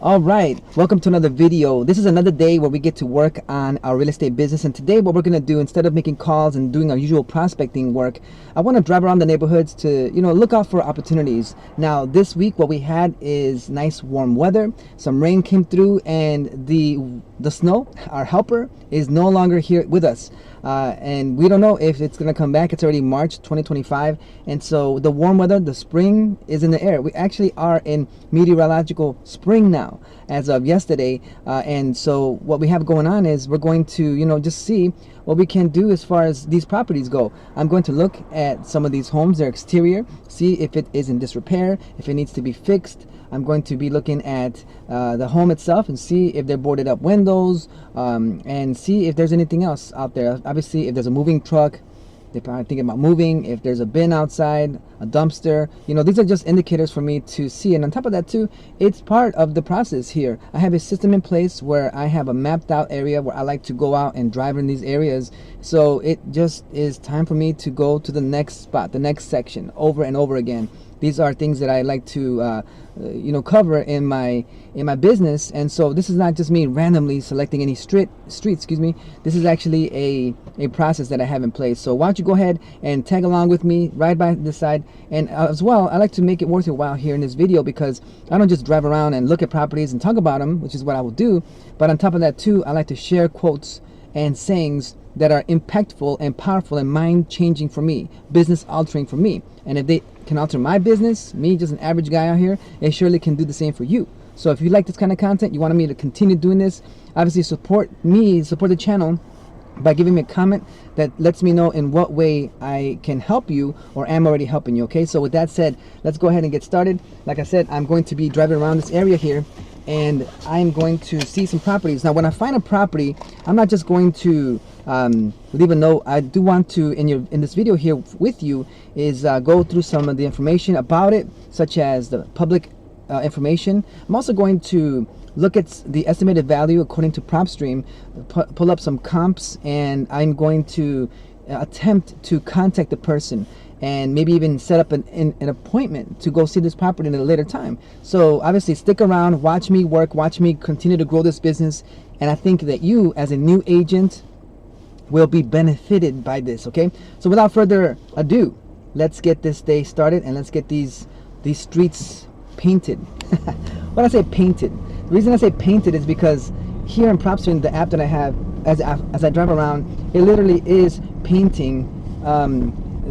All right, welcome to another video. This is another day where we get to work on our real estate business. And today what we're going to do, instead of making calls and doing our usual prospecting work, I want to drive around the neighborhoods to, look out for opportunities. Now, this week what we had is nice warm weather. Some rain came through, and the snow, our helper, is no longer here with us. And we don't know if it's going to come back. It's already March 2025. And so the warm weather, the spring is in the air. We actually are in meteorological spring now as of yesterday. And so what we have going on is we're going to, just see what we can do as far as these properties go. I'm going to look at some of these homes, their exterior, see if it is in disrepair, if it needs to be fixed. I'm going to be looking at the home itself and see if they're boarded up windows, and see if there's anything else out there. Obviously, if there's a moving truck, they're probably thinking about moving. If there's a bin outside, a dumpster, these are just indicators for me to see. And on top of that too, it's part of the process here. I have a system in place where I have a mapped out area where I like to go out and drive in these areas. So it just is time for me to go to the next spot, the next section, over and over again. These are things that I like to cover in my business. And so this is not just me randomly selecting any street, this is actually a process that I have in place. So why don't you go ahead and tag along with me, ride by this side. And as well, I like to make it worth your while here in this video, because I don't just drive around and look at properties and talk about them, which is what I will do, but on top of that too, I like to share quotes and sayings that are impactful and powerful and mind-changing for me, business altering for me. And if they can alter my business, me, just an average guy out here, it surely can do the same for you. So if you like this kind of content, you want me to continue doing this, obviously support me, support the channel by giving me a comment that lets me know in what way I can help you or am already helping you. Okay, so with that said, let's go ahead and get started. Like I said, I'm going to be driving around this area here, and I'm going to see some properties. Now, when I find a property, I'm not just going to leave a note. I do want to, in this video here with you, is go through some of the information about it, such as the public information. I'm also going to look at the estimated value according to PropStream, pull up some comps, and I'm going to attempt to contact the person and maybe even set up an appointment to go see this property in a later time. So obviously stick around, watch me work, watch me continue to grow this business, and I think that you as a new agent will be benefited by this. Okay, so without further ado, let's get this day started, and let's get these streets painted. When I say painted, the reason I say painted is because here in PropStream, the app that I have, as I drive around, it literally is painting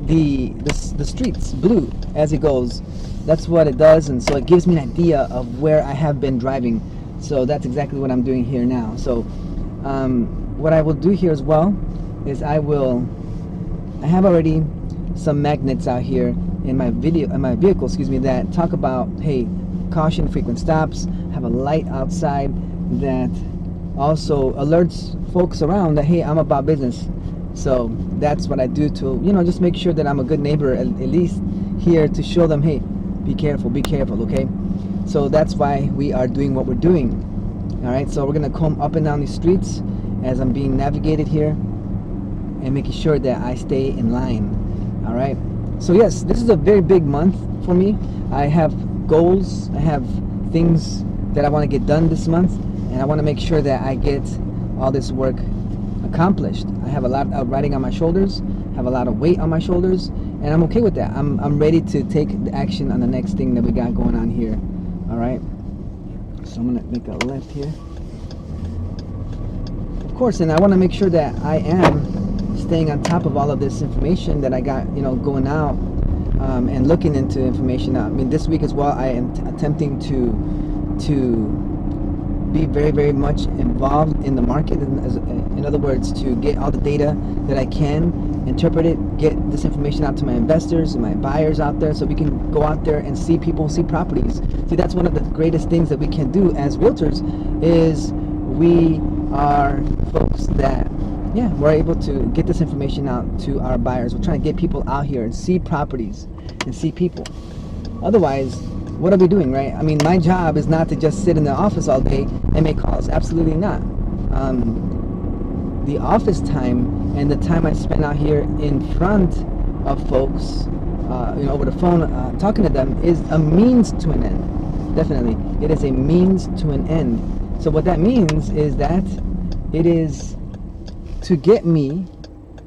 the streets blue as it goes. That's what it does, and so it gives me an idea of where I have been driving. So that's exactly what I'm doing here now. So what I will do here as well is I have already some magnets out here in my vehicle, that talk about, hey, caution, frequent stops. Have a light outside that also alerts folks around that, hey, I'm about business. So that's what I do to, just make sure that I'm a good neighbor, at least here, to show them, hey, be careful, okay? So that's why we are doing what we're doing. All right, so we're gonna comb up and down these streets as I'm being navigated here and making sure that I stay in line. All right, so yes, this is a very big month for me. I have goals, I have things that I want to get done this month, and I want to make sure that I get all this work accomplished. I have a lot of riding on my shoulders, have a lot of weight on my shoulders, and I'm okay with that. I'm ready to take the action on the next thing that we got going on here. All right, so I'm gonna make a left here, of course, and I want to make sure that I am staying on top of all of this information that I got, going out, and looking into information. I mean, this week as well, I am attempting to be very, very much involved in the market. In other words, to get all the data that I can, interpret it, get this information out to my investors and my buyers out there, so we can go out there and see people, see properties. See, that's one of the greatest things that we can do as realtors, is we are folks that, we're able to get this information out to our buyers. We're trying to get people out here and see properties and see people. Otherwise, what are we doing, right? I mean, my job is not to just sit in the office all day and make calls. Absolutely not. The office time and the time I spend out here in front of folks, over the phone, talking to them, is a means to an end. definitely. It is a means to an end. So what that means is that it is to get me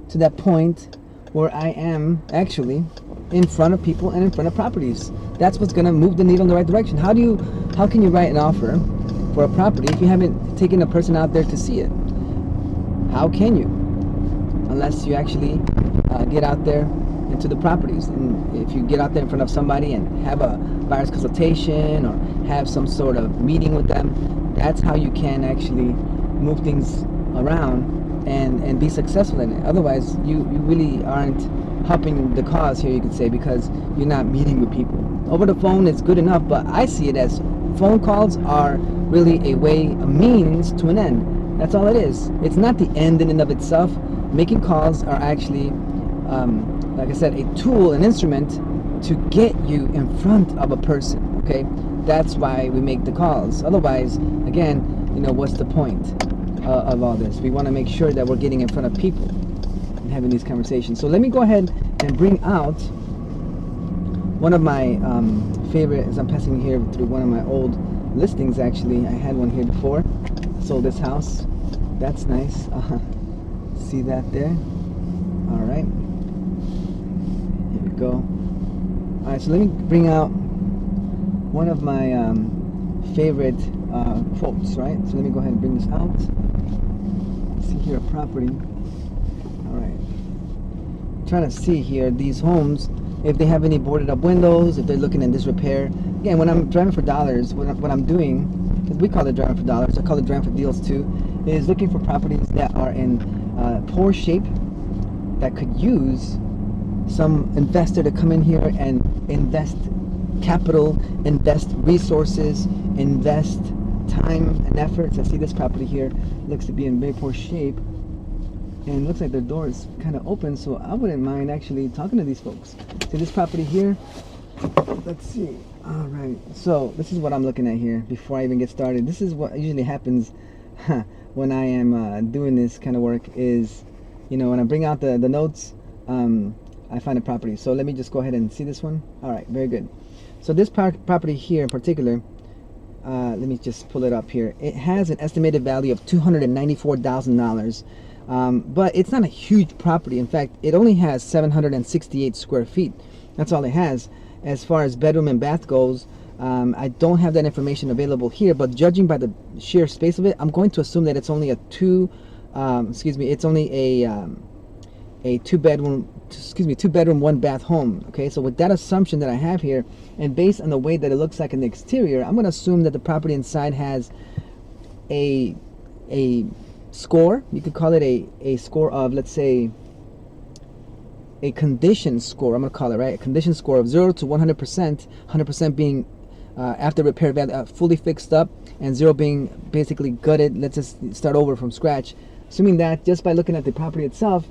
to that point where I am actually in front of people and in front of properties. That's what's going to move the needle in the right direction. How can you write an offer for a property if you haven't taken a person out there to see it? How can you? Unless you actually get out there into the properties. And if you get out there in front of somebody and have a buyer's consultation or have some sort of meeting with them, that's how you can actually move things around and be successful in it. Otherwise, you really aren't helping the cause here, you could say, because you're not meeting with people. Over the phone is good enough, but I see it as phone calls are really a means to an end. That's all it is. It's not the end in and of itself. Making calls are actually, like I said, a tool, an instrument to get you in front of a person, okay? That's why we make the calls. Otherwise, again, what's the point of all this? We want to make sure that we're getting in front of people and having these conversations. So let me go ahead and bring out one of my favorite, as I'm passing here through one of my old listings. Actually, I had one here before. Sold this house. That's nice. See that there? All right. Here we go. All right, so let me bring out one of my favorite quotes, right? So let me go ahead and bring this out. See here, a property. All right. Trying to see here these homes, if they have any boarded up windows, if they're looking in disrepair. Again, when I'm driving for dollars, what I'm doing, because we call it driving for dollars, I call it driving for deals too, is looking for properties that are in poor shape that could use some investor to come in here and invest capital, invest resources, invest time and efforts. I see this property here looks to be in very poor shape, and looks like their door is kind of open, so I wouldn't mind actually talking to these folks. See this property here? Let's see. All right, so this is what I'm looking at here before I even get started. This is what usually happens when I am doing this kind of work is, when I bring out the notes, I find a property. So let me just go ahead and see this one. All right, very good. So this property here in particular, let me just pull it up here. It has an estimated value of $294,000, but it's not a huge property. In fact, it only has 768 square feet. That's all it has. As far as bedroom and bath goes, I don't have that information available here, but judging by the sheer space of it, I'm going to assume that it's only it's only a two bedroom, one bath home. Okay, so with that assumption that I have here, and based on the way that it looks like in the exterior, I'm going to assume that the property inside has a score. You could call it a score of, let's say, a condition score. I'm going to call it, right, a condition score of 0 to 100%, 100% being after repair value, fully fixed up, and 0 being basically gutted. Let's just start over from scratch. Assuming that just by looking at the property itself,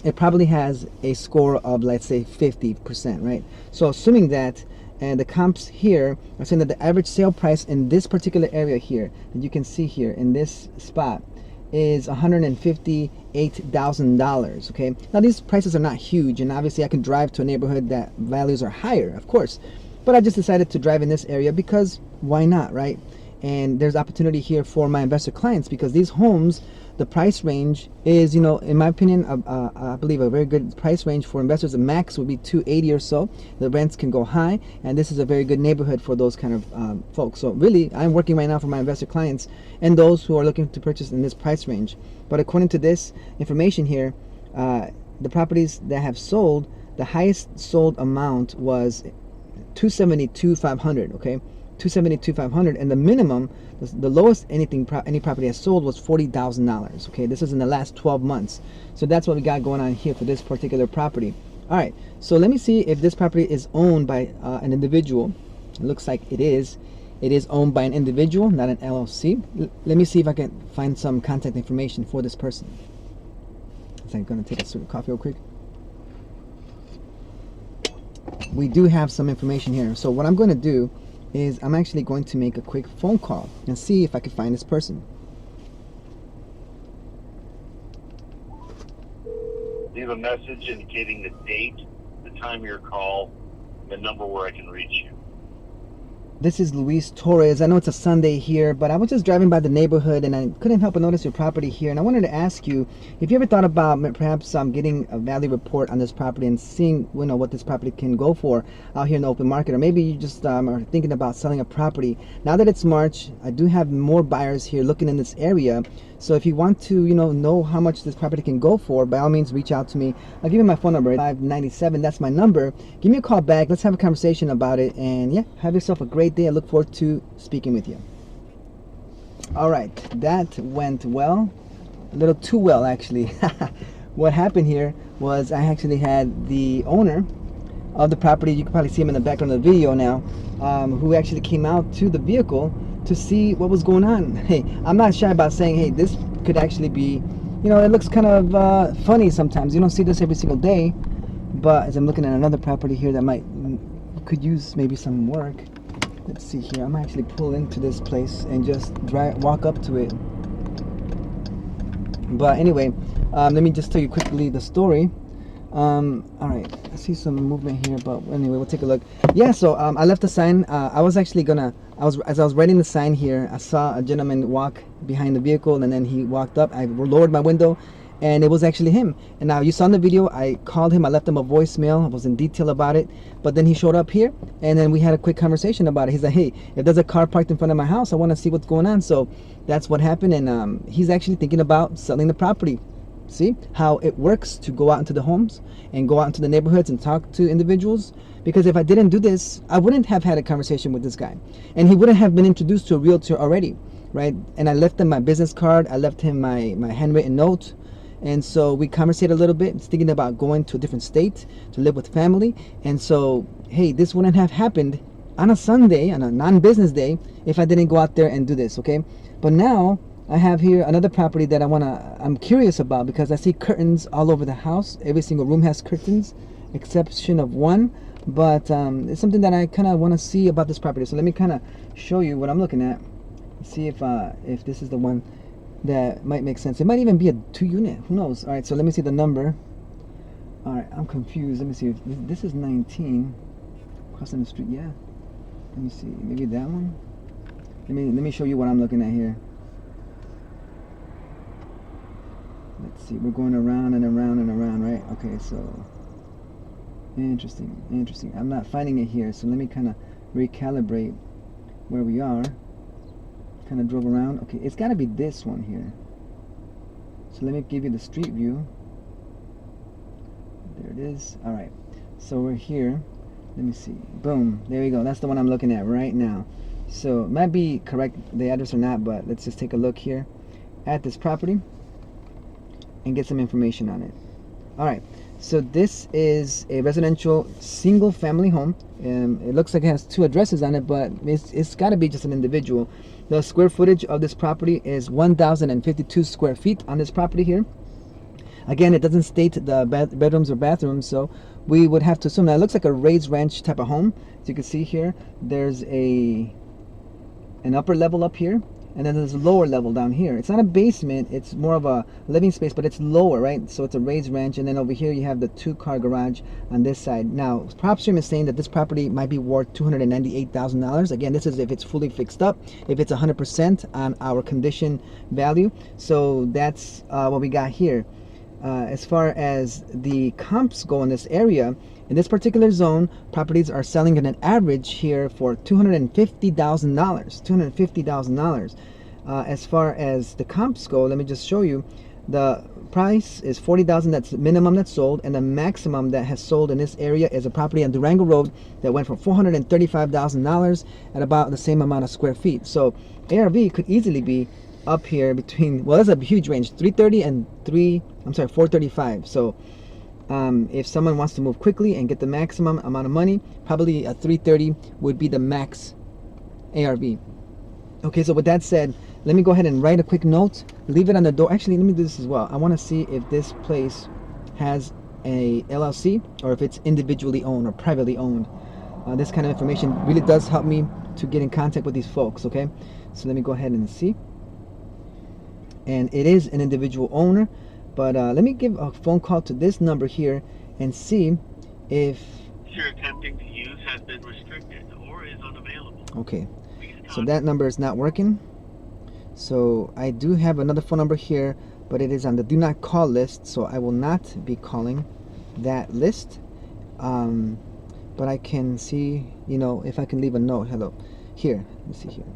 it probably has a score of, let's say, 50%, right? So assuming that, and the comps here are saying that the average sale price in this particular area here, that you can see here in this spot, is $158,000. Okay, now these prices are not huge, and obviously I can drive to a neighborhood that values are higher, of course, but I just decided to drive in this area because why not, right? And there's opportunity here for my investor clients, because these homes, the price range is, in my opinion, I believe a very good price range for investors. The max would be $280 or so. The rents can go high, and this is a very good neighborhood for those kind of folks. So really, I'm working right now for my investor clients and those who are looking to purchase in this price range. But according to this information here, the properties that have sold, the highest sold amount was $272,500. Okay, $272,500, and the minimum, the lowest any property has sold was $40,000. Okay, this is in the last 12 months. So that's what we got going on here for this particular property. All right, so let me see if this property is owned by an individual. It looks like it is. It is owned by an individual, not an LLC. Let me see if I can find some contact information for this person. So I'm going to take a sip of coffee real quick. We do have some information here. So what I'm going to do is I'm actually going to make a quick phone call and see if I can find this person. Leave a message indicating the date, the time of your call, the number where I can reach you. This is Luis Torres. I know it's a Sunday here, but I was just driving by the neighborhood and I couldn't help but notice your property here. And I wanted to ask you if you ever thought about perhaps getting a value report on this property and seeing what this property can go for out here in the open market, or maybe you just are thinking about selling a property. Now that it's March, I do have more buyers here looking in this area. So if you want to, know how much this property can go for, by all means, reach out to me. I'll give you my phone number, 597. That's my number. Give me a call back. Let's have a conversation about it. And yeah, have yourself a great day. I look forward to speaking with you. All right, that went well. A little too well, actually. What happened here was I actually had the owner of the property, you can probably see him in the background of the video now, who actually came out to the vehicle to see what was going on. Hey, I'm not shy about saying, hey, this could actually be, it looks kind of funny sometimes. You don't see this every single day, but as I'm looking at another property here that could use maybe some work. Let's see here. I'm actually pull into this place and just walk up to it. But anyway, let me just tell you quickly the story. All right, I see some movement here, but anyway, we'll take a look. Yeah, so I left the sign. I was actually as I was writing the sign here, I saw a gentleman walk behind the vehicle, and then he walked up. I lowered my window, and it was actually him. And now you saw in the video, I called him, I left him a voicemail, I was in detail about it, but then he showed up here, and then we had a quick conversation about it. He's like, hey, if there's a car parked in front of my house, I want to see what's going on. So that's what happened, and he's actually thinking about selling the property. See how it works to go out into the homes and go out into the neighborhoods and talk to individuals? Because if I didn't do this, I wouldn't have had a conversation with this guy, and he wouldn't have been introduced to a realtor already, right? And I left him my business card, I left him my handwritten note, and so we conversated a little bit. He's thinking about going to a different state to live with family, and so hey, this wouldn't have happened on a Sunday, on a non-business day, if I didn't go out there and do this, okay? But now I have here another property that I'm curious about, because I see curtains all over the house. Every single room has curtains, exception of one. But it's something that I kind of want to see about this property. So let me kind of show you what I'm looking at. See if this is the one that might make sense. It might even be a 2-unit. Who knows? All right, so let me see the number. All right, I'm confused. Let me see if this is 19 crossing the street. Yeah. Let me see. Maybe that one. Let me show you what I'm looking at here. Let's see, we're going around and around and around, right? Okay, so interesting. I'm not finding it here, so let me kind of recalibrate where we are. Kind of drove around. Okay, it's got to be this one here. So let me give you the street view. There it is. All right, so we're here. Let me see. Boom, there we go. That's the one I'm looking at right now. So it might be correct, the address or not, but let's just take a look here at this property and get some information on it. All right, so this is a residential single family home, and it looks like it has 2 addresses on it, but it's got to be just an individual. The square footage of this property is 1,052 square feet on this property here. Again, it doesn't state the bedrooms or bathrooms, so we would have to assume that it looks like a raised ranch type of home. As you can see here, there's an upper level up here, and then there's a lower level down here. It's not a basement, it's more of a living space, but it's lower, right? So it's a raised ranch, and then over here you have the 2-car garage on this side. Now, PropStream is saying that this property might be worth $298,000. Again, this is if it's fully fixed up, if it's 100% on our condition value. So that's what we got here. As far as the comps go in this area, in this particular zone, properties are selling at an average here for $250,000. $250,000. As far as the comps go, let me just show you. The price is $40,000. That's the minimum that's sold, and the maximum that has sold in this area is a property on Durango Road that went for $435,000 at about the same amount of square feet. So ARV could easily be up here between, well, that's a huge range, 330 and 435. So if someone wants to move quickly and get the maximum amount of money, probably a 330 would be the max ARV. Okay, so with that said, let me go ahead and write a quick note, leave it on the door. Actually, let me do this as well. I want to see if this place has a LLC or if it's individually owned or privately owned. This kind of information really does help me to get in contact with these folks. Okay, so let me go ahead and see. And it is an individual owner, but let me give a phone call to this number here and see if you're attempting to use has been restricted or is unavailable. Okay, so that number is not working. So I do have another phone number here, but it is on the do not call list, so I will not be calling that list. But I can see, you know, if I can leave a note. Hello, here, let me see here.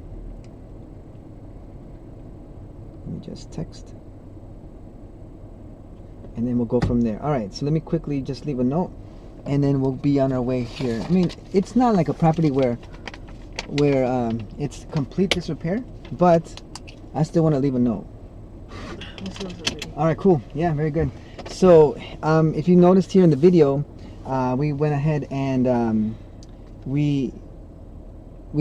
Let me just text, and then we'll go from there. All right, so let me quickly just leave a note, and then we'll be on our way here. I mean, it's not like a property where it's complete disrepair, but I still want to leave a note. All right, cool. Yeah, very good. So if you noticed here in the video, we went ahead and we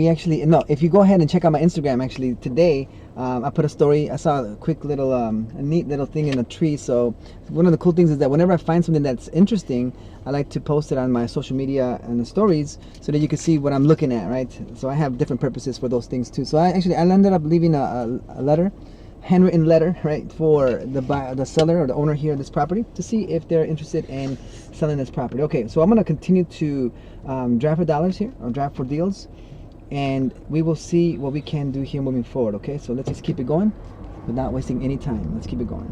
actually, no, if you go ahead and check out my Instagram, actually today I put a story. I saw a quick little a neat little thing in a tree. So one of the cool things is that whenever I find something that's interesting, I like to post it on my social media and the stories so that you can see what I'm looking at, right? So I have different purposes for those things too. So I ended up leaving a letter, handwritten letter, right, for the seller or the owner here of this property to see if they're interested in selling this property. Okay, so I'm going to continue to draft for dollars here, or draft for deals, and we will see what we can do here moving forward. Okay, so let's just keep it going without wasting any time. Let's keep it going.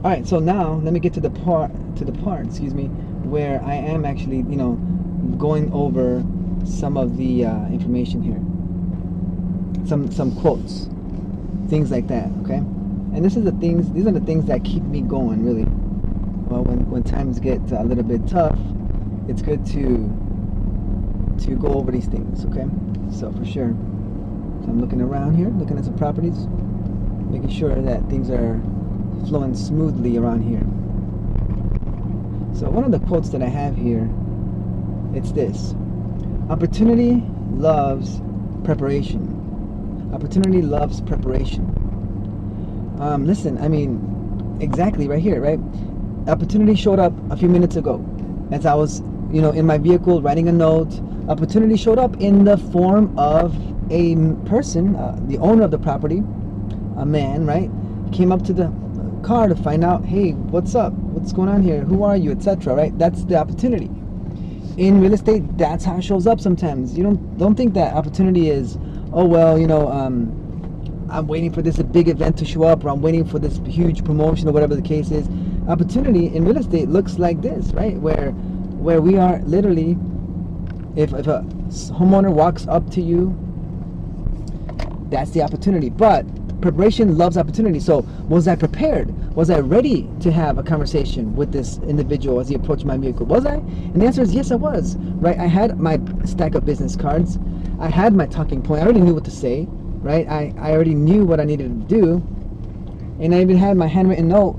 All right, so now let me get to the part, excuse me, where I am actually, you know, going over some of the information here, some quotes, things like that. Okay, and these are the things that keep me going, really. Well, when times get a little bit tough, it's good to go over these things. Okay, so for sure. So I'm looking around here, looking at some properties, making sure that things are flowing smoothly around here. So one of the quotes that I have here, it's this: opportunity loves preparation. Opportunity loves preparation. Listen, I mean, exactly right here, right? Opportunity showed up a few minutes ago as I was, you know, in my vehicle writing a note. Opportunity showed up in the form of a person, the owner of the property, a man, right? Came up to the car to find out, hey, what's up? What's going on here? Who are you? Etc. Right? That's the opportunity. In real estate, that's how it shows up sometimes. You don't think that opportunity is, oh well, you know, I'm waiting for this big event to show up, or I'm waiting for this huge promotion, or whatever the case is. Opportunity in real estate looks like this, right? Where we are literally, if a homeowner walks up to you, that's the opportunity. But preparation loves opportunity. So was I prepared? Was I ready to have a conversation with this individual as he approached my vehicle? Was I? And the answer is yes, I was. Right? I had my stack of business cards. I had my talking point. I already knew what to say. Right? I already knew what I needed to do. And I even had my handwritten note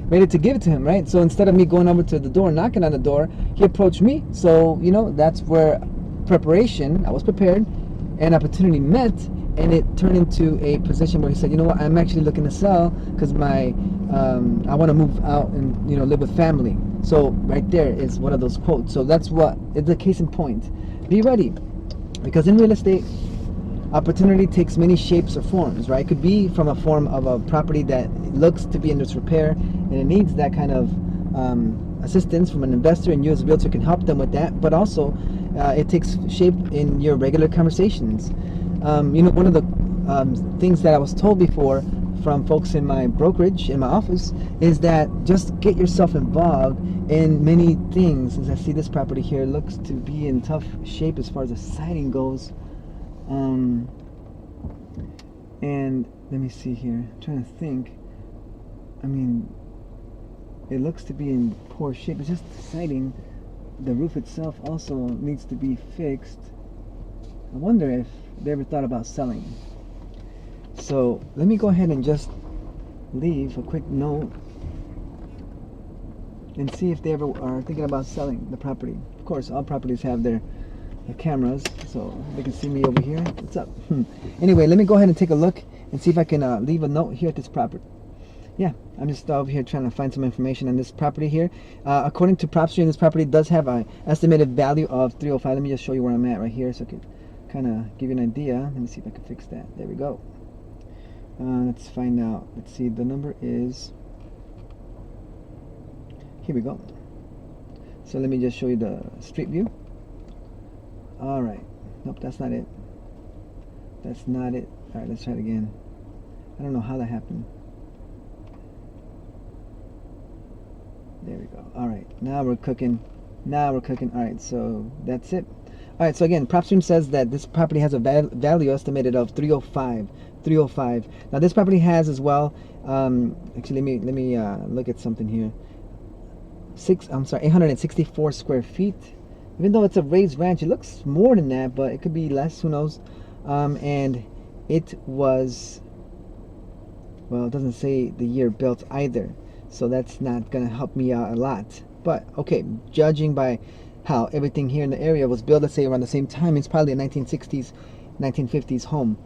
ready to give it to him. Right? So instead of me going over to the door, knocking on the door, he approached me. So, you know, that's where preparation, I was prepared, and opportunity met. And it turned into a position where he said, you know what, I'm actually looking to sell because I want to move out and, you know, live with family. So right there is one of those quotes. So that's what is the case in point. Be ready, because in real estate, opportunity takes many shapes or forms, right? It could be from a form of a property that looks to be in disrepair and it needs that kind of assistance from an investor, and you as a realtor can help them with that. But also it takes shape in your regular conversations. You know, one of the things that I was told before from folks in my brokerage, in my office, is that just get yourself involved in many things. As I see this property here, looks to be in tough shape as far as the siding goes. And let me see here, I'm trying to think. I mean, it looks to be in poor shape. It's just the siding. The roof itself also needs to be fixed. I wonder if they ever thought about selling. So let me go ahead and just leave a quick note and see if they ever are thinking about selling the property. Of course, all properties have their cameras, so they can see me over here. What's up? Anyway, let me go ahead and take a look and see if I can leave a note here at this property. Yeah, I'm just over here trying to find some information on this property here. According to PropStream, this property does have an estimated value of $305. Let me just show you where I'm at right here so I can kind of give you an idea. Let me see if I can fix that. There we go. Let's find out. Let's see, the number is, here we go. So let me just show you the street view. All right, Nope, that's not it. That's not it. All right, let's try it again. I don't know how that happened. There we go. All right, now we're cooking. Now we're cooking. All right, so that's it. All right, so again, PropStream says that this property has a value estimated of 305. 305. Now this property has as well. Actually, let me look at something here. 864 square feet. Even though it's a raised ranch, it looks more than that, but it could be less. Who knows? And it was, well, it doesn't say the year built either, so that's not gonna help me out a lot. But okay, judging by how everything here in the area was built, let's say around the same time, it's probably a 1960s, 1950s home.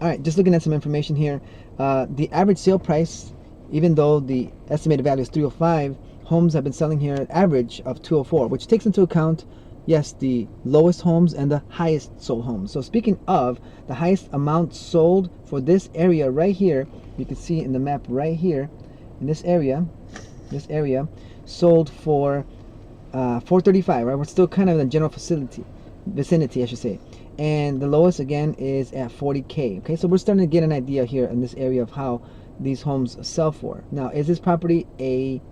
All right, just looking at some information here. The average sale price, even though the estimated value is 305, homes have been selling here at average of 204, which takes into account, yes, the lowest homes and the highest sold homes. So speaking of the highest amount sold for this area right here, you can see in the map right here, in this area sold for 435, right? We're still kind of in the general vicinity, I should say. And the lowest again is at 40K. Okay, so we're starting to get an idea here in this area of how these homes sell for. Now, is this property a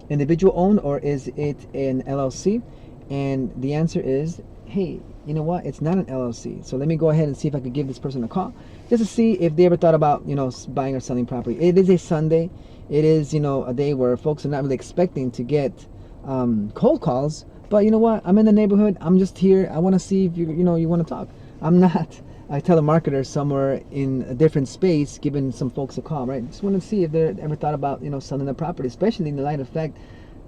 individual owned, or is it an LLC? And the answer is, hey, you know what, it's not an LLC. So let me go ahead and see if I could give this person a call just to see if they ever thought about, you know, buying or selling property. It is a Sunday. It is, you know, a day where folks are not really expecting to get cold calls. But you know what, I'm in the neighborhood. I'm just here. I want to see if you want to talk. I'm not a telemarketer somewhere in a different space giving some folks a call, right? Just want to see if they ever thought about, you know, selling their property, especially in the light of the fact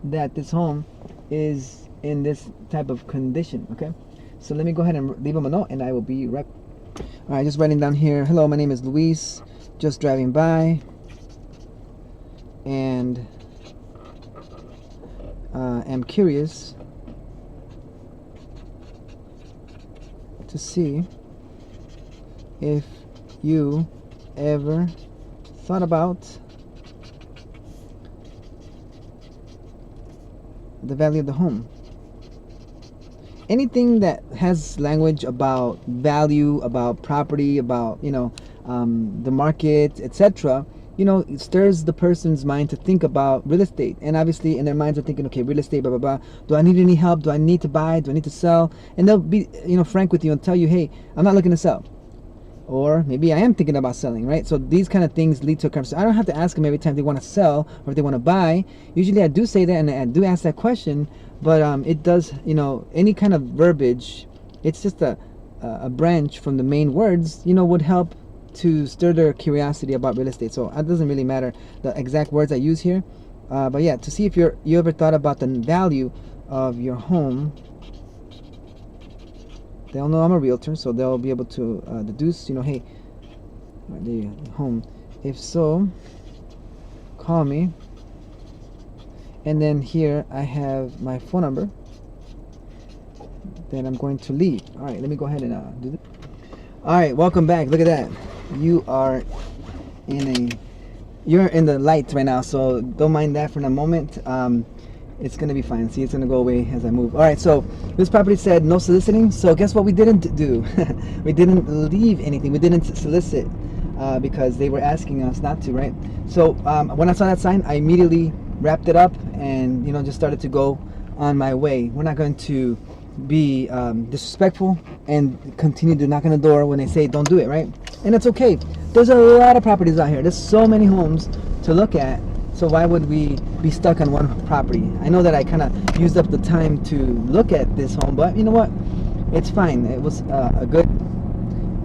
that this home is in this type of condition. Okay, so let me go ahead and leave them a note, and I will be right. All right, just writing down here. Hello, my name is Luis. Just driving by, and am curious to see if you ever thought about the value of the home. Anything that has language about value, about property, about, you know, the market, etc., you know, it stirs the person's mind to think about real estate. And obviously in their minds are thinking, okay, real estate, blah, blah, blah. Do I need any help? Do I need to buy? Do I need to sell? And they'll be, you know, frank with you and tell you, hey, I'm not looking to sell. Or maybe I am thinking about selling, right? So these kind of things lead to a conversation. I don't have to ask them every time they want to sell or if they want to buy. Usually I do say that and I do ask that question, but it does, you know, any kind of verbiage, it's just a branch from the main words, you know, would help to stir their curiosity about real estate. So it doesn't really matter the exact words I use here, but yeah, to see if you ever thought about the value of your home. They'll know I'm a realtor, so they'll be able to deduce, you know, hey, the home. If so, call me. And then here I have my phone number that I'm going to leave. All right, let me go ahead and do this. All right, welcome back. Look at that. You're in the light right now, so don't mind that for a moment. It's gonna be fine. See, it's gonna go away as I move. All right, so this property said no soliciting. So guess what we didn't do? We didn't leave anything. We didn't solicit because they were asking us not to, right? So when I saw that sign, I immediately wrapped it up and, you know, just started to go on my way. We're not going to be disrespectful and continue to knock on the door when they say don't do it, right? And it's okay. There's a lot of properties out here. There's so many homes to look at. So why would we be stuck on one property? I know that I kind of used up the time to look at this home, but you know what? It's fine. It was a good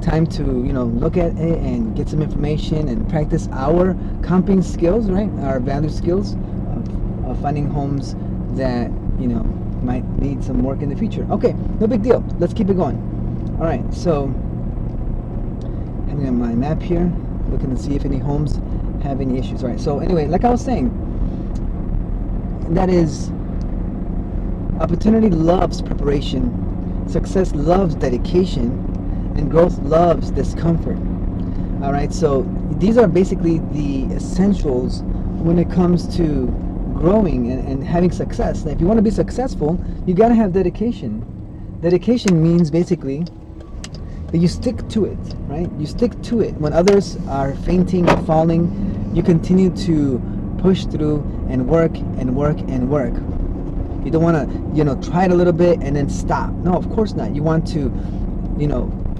time to, you know, look at it and get some information and practice our comping skills, right? Our value skills of finding homes that, you know, might need some work in the future. Okay, no big deal. Let's keep it going. All right, so having on my map here, looking to see if any homes have any issues. All right, so anyway, like I was saying, that is, opportunity loves preparation, success loves dedication, and growth loves discomfort. All right, so these are basically the essentials when it comes to growing and having success. Now, if you want to be successful, you got to have dedication. Dedication means basically that you stick to it, right? You stick to it. When others are fainting or falling, you continue to push through and work and work and work. You don't want to, try it a little bit and then stop. No, of course not. You want to,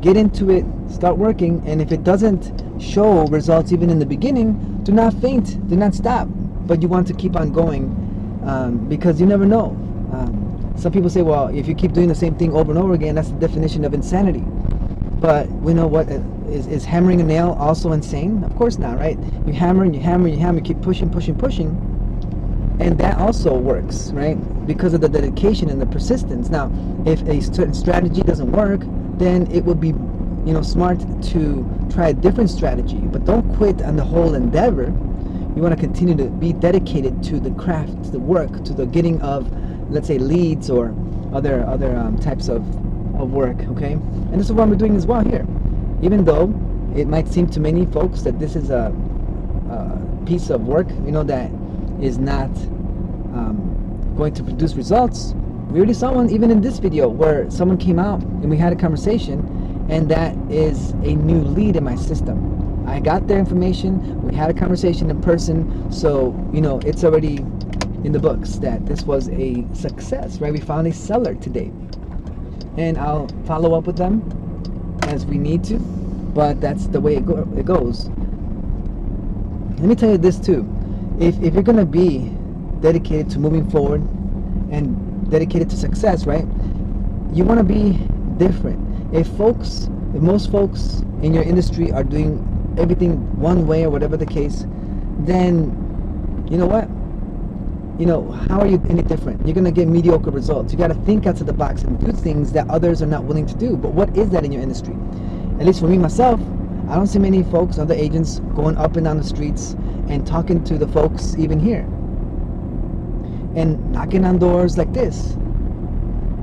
get into it, start working, and if it doesn't show results even in the beginning, do not faint, do not stop. But you want to keep on going because you never know. Some people say, well, if you keep doing the same thing over and over again, that's the definition of insanity. But we know what is hammering a nail also insane? Of course not, right? You hammer and you hammer and you hammer, you keep pushing, and that also works, right? Because of the dedication and the persistence. Now, if a certain strategy doesn't work, then it would be, smart to try a different strategy. But don't quit on the whole endeavor. You want to continue to be dedicated to the craft, to the work, to the getting of, let's say, leads or other types of work, okay? And this is what we're doing as well here. Even though it might seem to many folks that this is a piece of work, that is not going to produce results. We already saw one even in this video where someone came out and we had a conversation, and that is a new lead in my system. I got their information, we had a conversation in person, so it's already in the books that this was a success, right? We found a seller today, and I'll follow up with them as we need to, but that's the way it goes. Let me tell you this too. If you're gonna be dedicated to moving forward and dedicated to success, right? You want to be different. If most folks in your industry are doing everything one way or whatever the case, then you know what? How are you any different? You're gonna get mediocre results. You got to think outside the box and do things that others are not willing to do. But what is that in your industry? At least for me myself, I don't see many folks, other agents, going up and down the streets and talking to the folks even here and knocking on doors like this.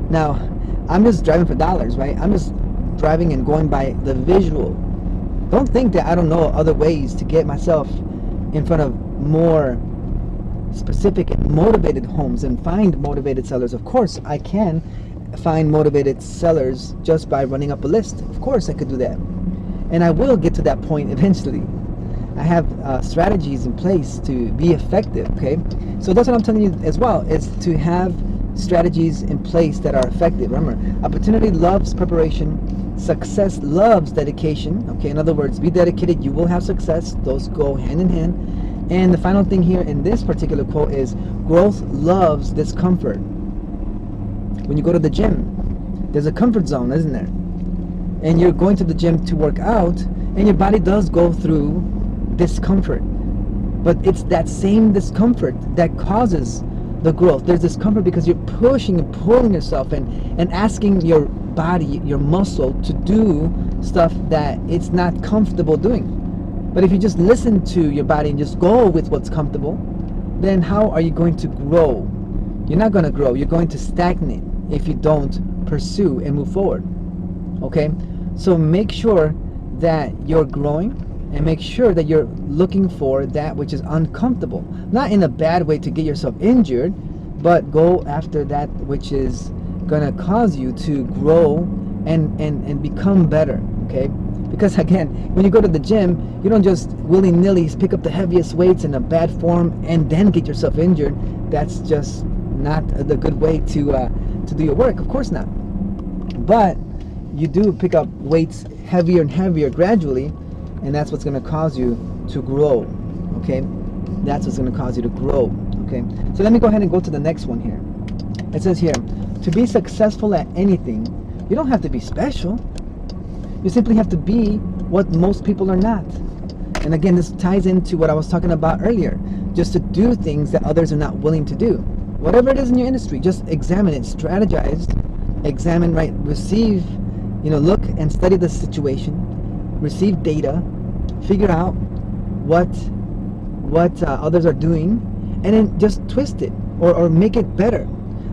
Now, I'm just driving for dollars, right? I'm just driving and going by the visual. Don't think that I don't know other ways to get myself in front of more specific and motivated homes and find motivated sellers. Of course, I can find motivated sellers just by running up a list. Of course, I could do that. And I will get to that point eventually. I have strategies in place to be effective, okay? So that's what I'm telling you as well, is to have strategies in place that are effective. Remember, opportunity loves preparation, success loves dedication, okay? In other words, be dedicated, you will have success. Those go hand in hand. And the final thing here in this particular quote is, growth loves discomfort. When you go to the gym, there's a comfort zone, isn't there? And you're going to the gym to work out, and your body does go through discomfort, but it's that same discomfort that causes the growth. There's discomfort because you're pushing and pulling yourself and asking your body, your muscle, to do stuff that it's not comfortable doing. But if you just listen to your body and just go with what's comfortable, then how are you going to grow? You're not going to grow. You're going to stagnate if you don't pursue and move forward. Okay? So make sure that you're growing, and make sure that you're looking for that which is uncomfortable. Not in a bad way to get yourself injured, but go after that which is going to cause you to grow and become better, okay? Because again, when you go to the gym, you don't just willy-nilly pick up the heaviest weights in a bad form and then get yourself injured. That's just not the good way to do your work. Of course not. But you do pick up weights heavier and heavier gradually, and that's what's going to cause you to grow, okay? That's what's going to cause you to grow, okay? So let me go ahead and go to the next one here. It says here, to be successful at anything, you don't have to be special. You simply have to be what most people are not. And again, this ties into what I was talking about earlier, just to do things that others are not willing to do. Whatever it is in your industry, just examine it, strategize, examine, right, receive, look and study the situation, receive data, figure out what others are doing, and then just twist it or make it better.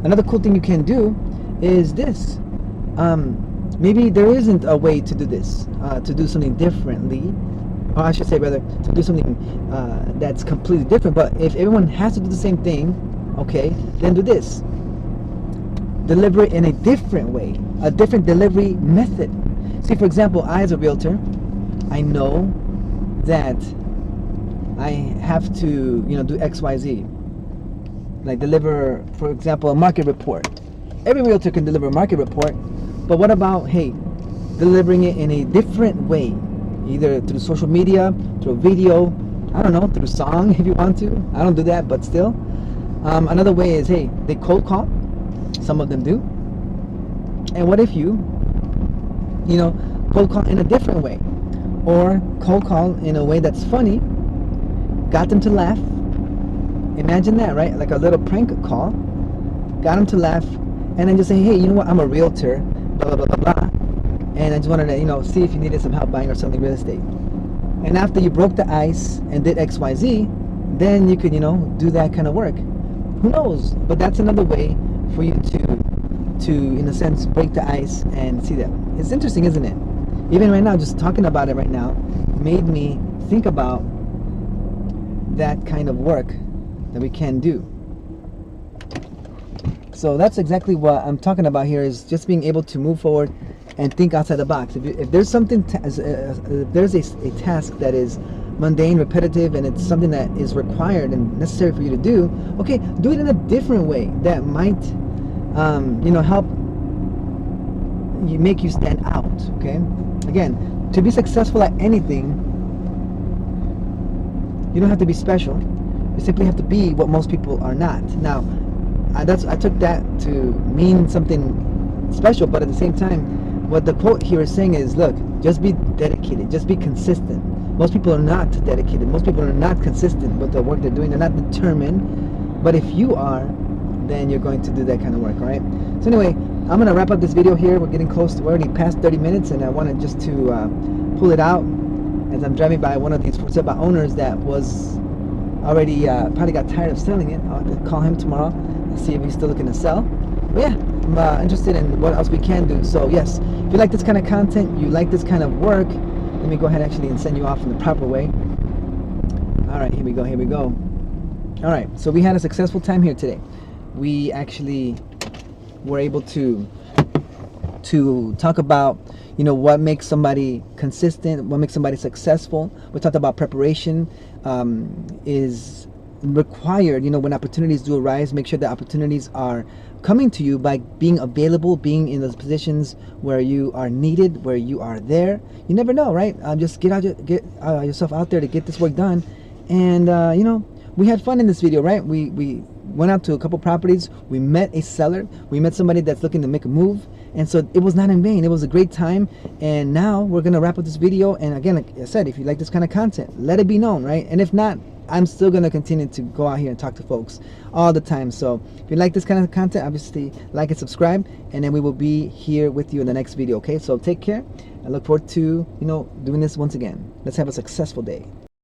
Another cool thing you can do is this. Maybe there isn't a way to do this, to do something differently, or I should say rather, to do something that's completely different. But if everyone has to do the same thing, okay, then do this. Deliver it in a different way, a different delivery method. See, for example, I as a realtor, I know that I have to, you know, do XYZ. Like deliver, for example, a market report. Every realtor can deliver a market report, but what about, hey, delivering it in a different way, either through social media, through a video, I don't know, through song if you want to. I don't do that, but still. Another way is, hey, they cold call. Some of them do. And what if you know, cold call in a different way, or cold call in a way that's funny, got them to laugh. Imagine that, right? Like a little prank call, got them to laugh, and then just say, hey, you know what? I'm a realtor, blah blah blah blah blah, and I just wanted to, you know, see if you needed some help buying or selling real estate. And after you broke the ice and did XYZ, then you could, you know, do that kind of work. Who knows? But that's another way for you to in a sense break the ice and see that. It's interesting, isn't it? Even right now, just talking about it right now made me think about that kind of work that we can do. So that's exactly what I'm talking about here, is just being able to move forward and think outside the box. If there's something, if there's a task that is mundane, repetitive, and it's something that is required and necessary for you to do, okay, do it in a different way that might, you know, help you, make you stand out. Okay, again, to be successful at anything, you don't have to be special. You simply have to be what most people are not. Now, I took that to mean something special, but at the same time, what the quote here is saying is, look, just be dedicated, just be consistent. Most people are not dedicated. Most people are not consistent with the work they're doing. They're not determined. But if you are, then you're going to do that kind of work, all right? So anyway, I'm gonna wrap up this video here. We're getting close to, we're already past 30 minutes, and I wanted just to pull it out as I'm driving by one of these for sale by owners that was already probably got tired of selling it. I'll have to call him tomorrow and see if he's still looking to sell. But yeah, I'm interested in what else we can do. So yes, if you like this kind of content, you like this kind of work, let me go ahead actually and send you off in the proper way. All right, here we go. All right, so we had a successful time here today. We actually were able to talk about, you know, what makes somebody consistent, what makes somebody successful. We talked about preparation is required, you know, when opportunities do arise. Make sure that opportunities are coming to you by being available, being in those positions where you are needed, where you are there. You never know, right? Just get yourself out there to get this work done. And you know, we had fun in this video, right? We went out to a couple properties. We met a seller. We met somebody that's looking to make a move. And so it was not in vain. It was a great time. And now we're going to wrap up this video. And again, like I said, if you like this kind of content, let it be known, right? And if not, I'm still going to continue to go out here and talk to folks all the time. So if you like this kind of content, obviously like and subscribe. And then we will be here with you in the next video, okay? So take care. I look forward to, you know, doing this once again. Let's have a successful day.